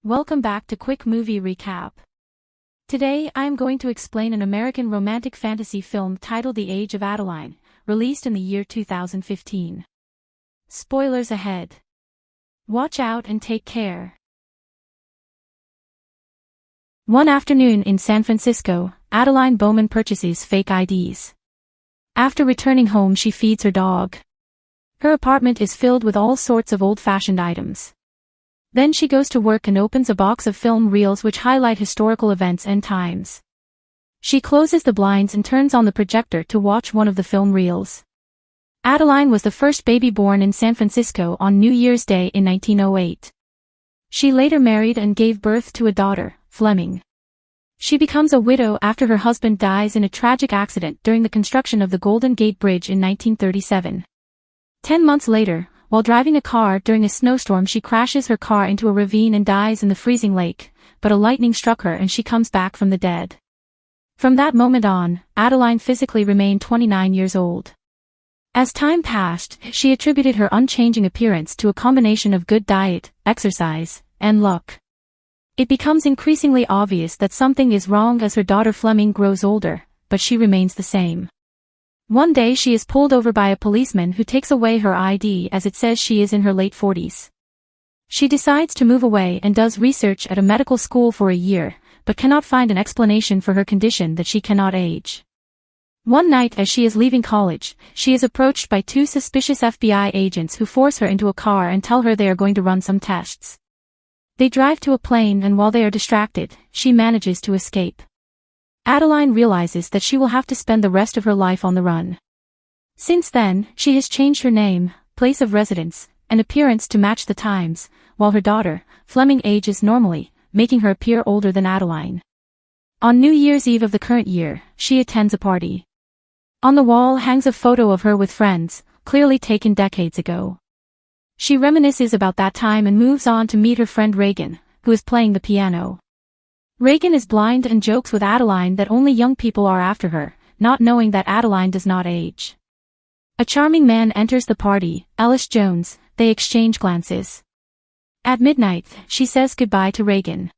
Welcome back to Quick Movie Recap. Today I am going to explain an American romantic fantasy film titled The Age of Adeline, released in the year 2015. Spoilers ahead. Watch out and take care. One afternoon in San Francisco, Adeline Bowman purchases fake IDs. After returning home, she feeds her dog. Her apartment is filled with all sorts of old-fashioned items. Then she goes to work and opens a box of film reels which highlight historical events and times. She closes the blinds and turns on the projector to watch one of the film reels. Adeline was the first baby born in San Francisco on New Year's Day in 1908. She later married and gave birth to a daughter, Fleming. She becomes a widow after her husband dies in a tragic accident during the construction of the Golden Gate Bridge in 1937. 10 months later, while driving a car during a snowstorm, she crashes her car into a ravine and dies in the freezing lake, but a lightning struck her and she comes back from the dead. From that moment on, Adeline physically remained 29 years old. As time passed, she attributed her unchanging appearance to a combination of good diet, exercise, and luck. It becomes increasingly obvious that something is wrong as her daughter Fleming grows older, but she remains the same. One day she is pulled over by a policeman who takes away her ID as it says she is in her late 40s. She decides to move away and does research at a medical school for a year, but cannot find an explanation for her condition that she cannot age. One night as she is leaving college, she is approached by two suspicious FBI agents who force her into a car and tell her they are going to run some tests. They drive to a plane and while they are distracted, she manages to escape. Adeline realizes that she will have to spend the rest of her life on the run. Since then, she has changed her name, place of residence, and appearance to match the times, while her daughter, Fleming, ages normally, making her appear older than Adeline. On New Year's Eve of the current year, she attends a party. On the wall hangs a photo of her with friends, clearly taken decades ago. She reminisces about that time and moves on to meet her friend Reagan, who is playing the piano. Reagan is blind and jokes with Adeline that only young people are after her, not knowing that Adeline does not age. A charming man enters the party, Ellis Jones. They exchange glances. At midnight, she says goodbye to Reagan.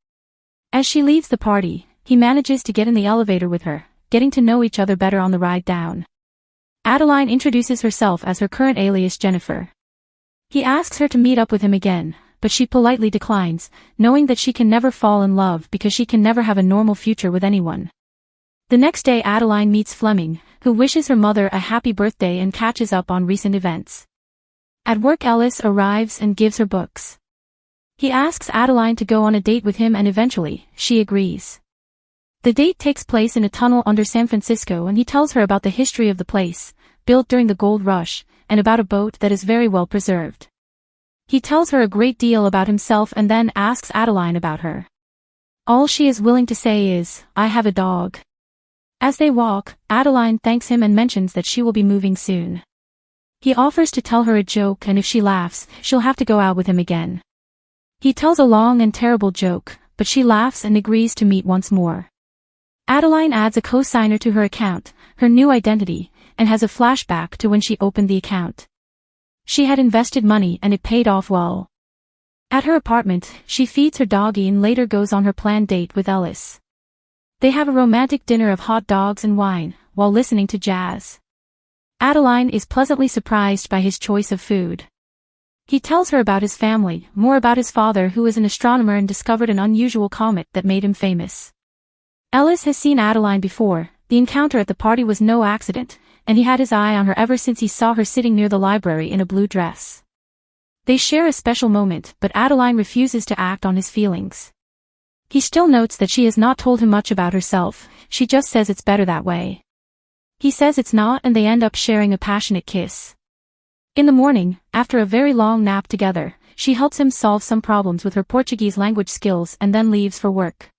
As she leaves the party, he manages to get in the elevator with her, getting to know each other better on the ride down. Adeline introduces herself as her current alias Jennifer. He asks her to meet up with him again, but she politely declines, knowing that she can never fall in love because she can never have a normal future with anyone. The next day Adeline meets Fleming, who wishes her mother a happy birthday and catches up on recent events. At work Ellis arrives and gives her books. He asks Adeline to go on a date with him and eventually, she agrees. The date takes place in a tunnel under San Francisco and he tells her about the history of the place, built during the gold rush, and about a boat that is very well preserved. He tells her a great deal about himself and then asks Adeline about her. All she is willing to say is, "I have a dog." As they walk, Adeline thanks him and mentions that she will be moving soon. He offers to tell her a joke and if she laughs, she'll have to go out with him again. He tells a long and terrible joke, but she laughs and agrees to meet once more. Adeline adds a co-signer to her account, her new identity, and has a flashback to when she opened the account. She had invested money and it paid off well. At her apartment, she feeds her doggy and later goes on her planned date with Ellis. They have a romantic dinner of hot dogs and wine, while listening to jazz. Adeline is pleasantly surprised by his choice of food. He tells her about his family, more about his father who is an astronomer and discovered an unusual comet that made him famous. Ellis has seen Adeline before. The encounter at the party was no accident, and he had his eye on her ever since he saw her sitting near the library in a blue dress. They share a special moment, but Adeline refuses to act on his feelings. He still notes that she has not told him much about herself, she just says it's better that way. He says it's not and they end up sharing a passionate kiss. In the morning, after a very long nap together, she helps him solve some problems with her Portuguese language skills and then leaves for work.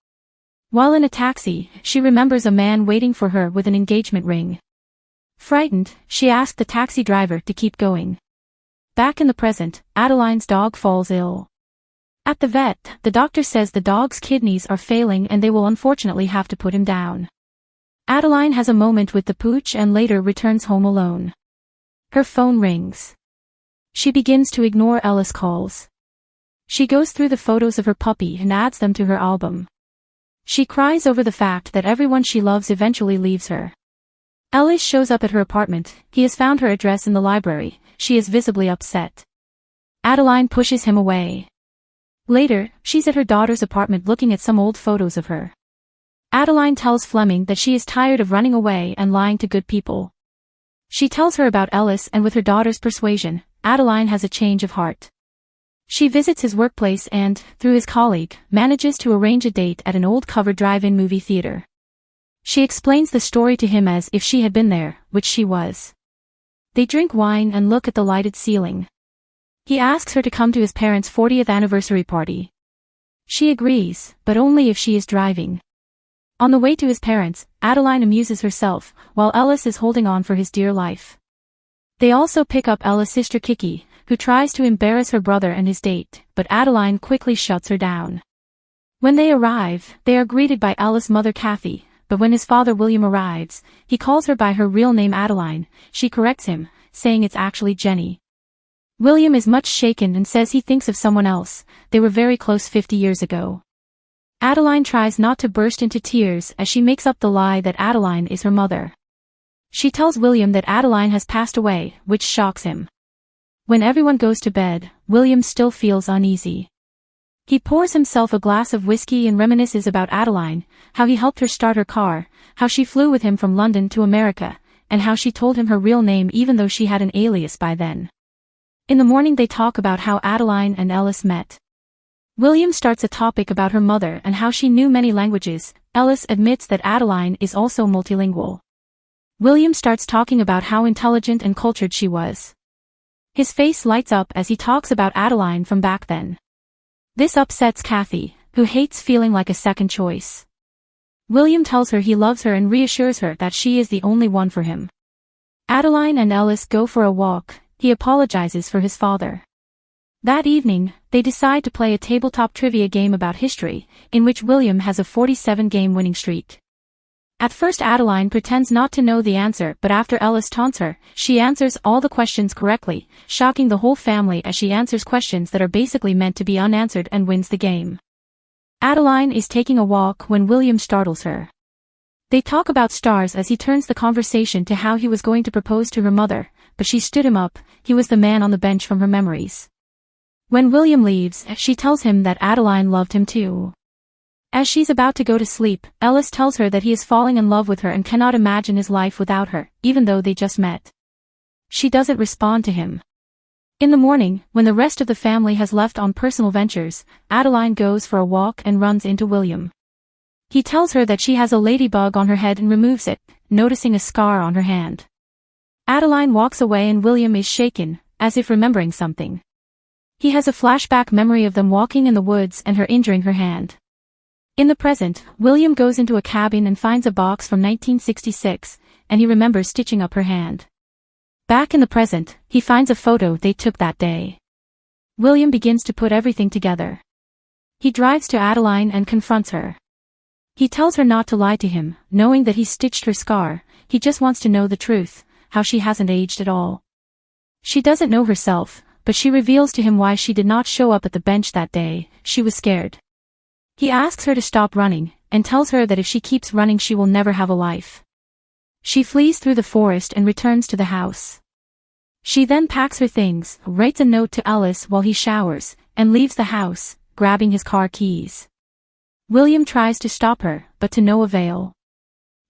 While in a taxi, she remembers a man waiting for her with an engagement ring. Frightened, she asked the taxi driver to keep going. Back in the present, Adeline's dog falls ill. At the vet, the doctor says the dog's kidneys are failing and they will unfortunately have to put him down. Adeline has a moment with the pooch and later returns home alone. Her phone rings. She begins to ignore Ellis' calls. She goes through the photos of her puppy and adds them to her album. She cries over the fact that everyone she loves eventually leaves her. Ellis shows up at her apartment. He has found her address in the library. She is visibly upset. Adeline pushes him away. Later, she's at her daughter's apartment looking at some old photos of her. Adeline tells Fleming that she is tired of running away and lying to good people. She tells her about Ellis, and with her daughter's persuasion, Adeline has a change of heart. She visits his workplace and, through his colleague, manages to arrange a date at an old covered drive-in movie theater. She explains the story to him as if she had been there, which she was. They drink wine and look at the lighted ceiling. He asks her to come to his parents' 40th anniversary party. She agrees, but only if she is driving. On the way to his parents, Adeline amuses herself, while Ellis is holding on for his dear life. They also pick up Ella's sister Kiki, who tries to embarrass her brother and his date, but Adeline quickly shuts her down. When they arrive, they are greeted by Ellis' mother Kathy, but when his father William arrives, he calls her by her real name Adeline. She corrects him, saying it's actually Jenny. William is much shaken and says he thinks of someone else. They were very close 50 years ago. Adeline tries not to burst into tears as she makes up the lie that Adeline is her mother. She tells William that Adeline has passed away, which shocks him. When everyone goes to bed, William still feels uneasy. He pours himself a glass of whiskey and reminisces about Adeline, how he helped her start her car, how she flew with him from London to America, and how she told him her real name even though she had an alias by then. In the morning they talk about how Adeline and Ellis met. William starts a topic about her mother and how she knew many languages. Ellis admits that Adeline is also multilingual. William starts talking about how intelligent and cultured she was. His face lights up as he talks about Adeline from back then. This upsets Kathy, who hates feeling like a second choice. William tells her he loves her and reassures her that she is the only one for him. Adeline and Ellis go for a walk. He apologizes for his father. That evening, they decide to play a tabletop trivia game about history, in which William has a 47-game winning streak. At first Adeline pretends not to know the answer, but after Ellis taunts her, she answers all the questions correctly, shocking the whole family as she answers questions that are basically meant to be unanswered and wins the game. Adeline is taking a walk when William startles her. They talk about stars as he turns the conversation to how he was going to propose to her mother, but she stood him up. He was the man on the bench from her memories. When William leaves, she tells him that Adeline loved him too. As she's about to go to sleep, Ellis tells her that he is falling in love with her and cannot imagine his life without her, even though they just met. She doesn't respond to him. In the morning, when the rest of the family has left on personal ventures, Adeline goes for a walk and runs into William. He tells her that she has a ladybug on her head and removes it, noticing a scar on her hand. Adeline walks away and William is shaken, as if remembering something. He has a flashback memory of them walking in the woods and her injuring her hand. In the present, William goes into a cabin and finds a box from 1966, and he remembers stitching up her hand. Back in the present, he finds a photo they took that day. William begins to put everything together. He drives to Adeline and confronts her. He tells her not to lie to him, knowing that he stitched her scar. He just wants to know the truth, how she hasn't aged at all. She doesn't know herself, but she reveals to him why she did not show up at the bench that day. She was scared. He asks her to stop running, and tells her that if she keeps running she will never have a life. She flees through the forest and returns to the house. She then packs her things, writes a note to Ellis while he showers, and leaves the house, grabbing his car keys. William tries to stop her, but to no avail.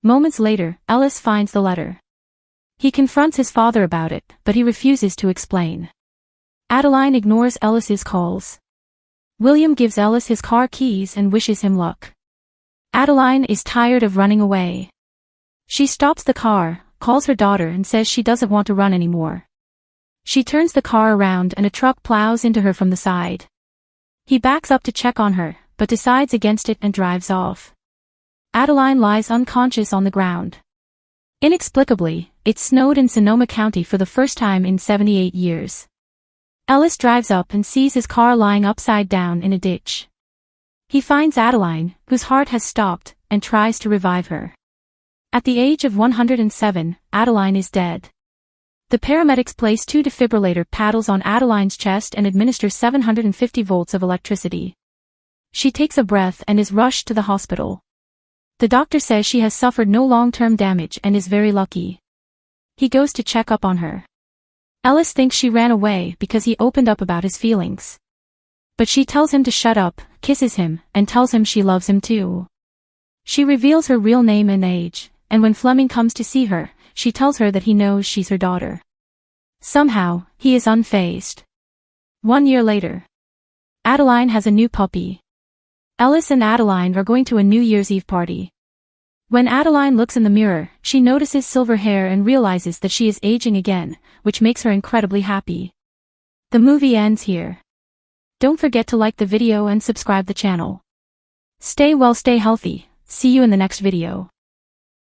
Moments later, Ellis finds the letter. He confronts his father about it, but he refuses to explain. Adeline ignores Ellis's calls. William gives Ellis his car keys and wishes him luck. Adeline is tired of running away. She stops the car, calls her daughter and says she doesn't want to run anymore. She turns the car around and a truck plows into her from the side. He backs up to check on her, but decides against it and drives off. Adeline lies unconscious on the ground. Inexplicably, it snowed in Sonoma County for the first time in 78 years. Ellis drives up and sees his car lying upside down in a ditch. He finds Adeline, whose heart has stopped, and tries to revive her. At the age of 107, Adeline is dead. The paramedics place 2 defibrillator paddles on Adeline's chest and administer 750 volts of electricity. She takes a breath and is rushed to the hospital. The doctor says she has suffered no long-term damage and is very lucky. He goes to check up on her. Ellis thinks she ran away because he opened up about his feelings. But she tells him to shut up, kisses him, and tells him she loves him too. She reveals her real name and age, and when Fleming comes to see her, she tells her that he knows she's her daughter. Somehow, he is unfazed. 1 year later. Adeline has a new puppy. Ellis and Adeline are going to a New Year's Eve party. When Adeline looks in the mirror, she notices silver hair and realizes that she is aging again, which makes her incredibly happy. The movie ends here. Don't forget to like the video and subscribe the channel. Stay well, stay healthy. See you in the next video.